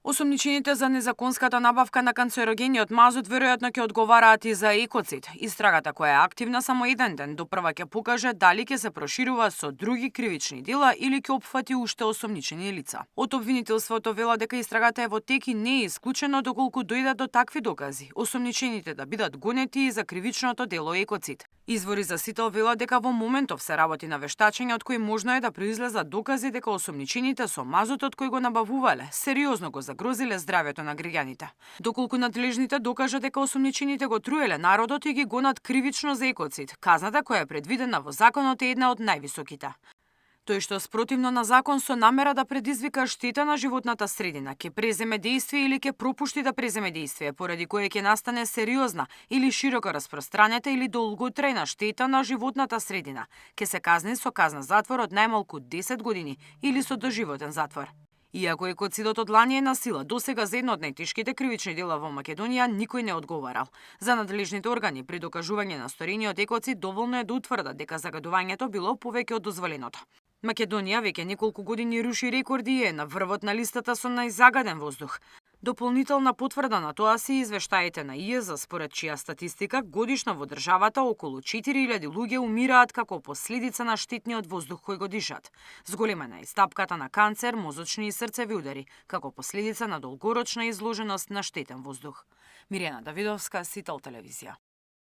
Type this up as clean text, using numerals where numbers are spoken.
Осомничените за незаконската набавка на канцерогениот мазут веројатно ќе одговараат и за екоцид. Истрагата која е активна само еден ден допрва ќе покаже дали ќе се проширува со други кривични дела или ќе опфати уште осомничени лица. Од обвинителството вела дека истрагата е во тек и не е исклучено доколку дојдат до такви докази, осомничените да бидат гонети и за кривичното дело екоцид. Извори за Сител велат дека во моментов се работи на вештачење од кој можно е да произлезат докази дека осомничените со мазутот кој го набавувале сериозно го загрозиле здравјето на граѓаните. Доколку надлежните докажат дека осомничените го труеле народот и ги гонат кривично за екоцид, казната која е предвидена во законот е една од највисоките. Тој што спротивно на закон со намера да предизвика штета на животната средина, ќе преземе дејствие или ќе пропушти да преземе дејствие, поради кое ќе настане сериозна или широко распространета или долготрајна штета на животната средина, ќе се казни со казна затвор од најмалку 10 години или со доживотен затвор. Иако екоцидот од лани е на сила, досега за едно од најтешките кривични дела во Македонија никој не одговарал. За надлежните органи при докажување на сторениот екоцид доволно е да утврдат дека загадувањето било повеќе од дозволеното. Македонија веќе неколку години руши рекорди и е на врвот на листата со најзагаден воздух. Дополнителна потврда на тоа се извештаите на ИЕЗ, според чија статистика годишно во државата околу 4000 луѓе умираат како последица на штетниот воздух кој го дишат. Зголемена е стапката на канцер, мозочни и срцеви удари, како последица на долгорочна изложеност на штетен воздух. Мирјана Давидовска, Сител телевизија.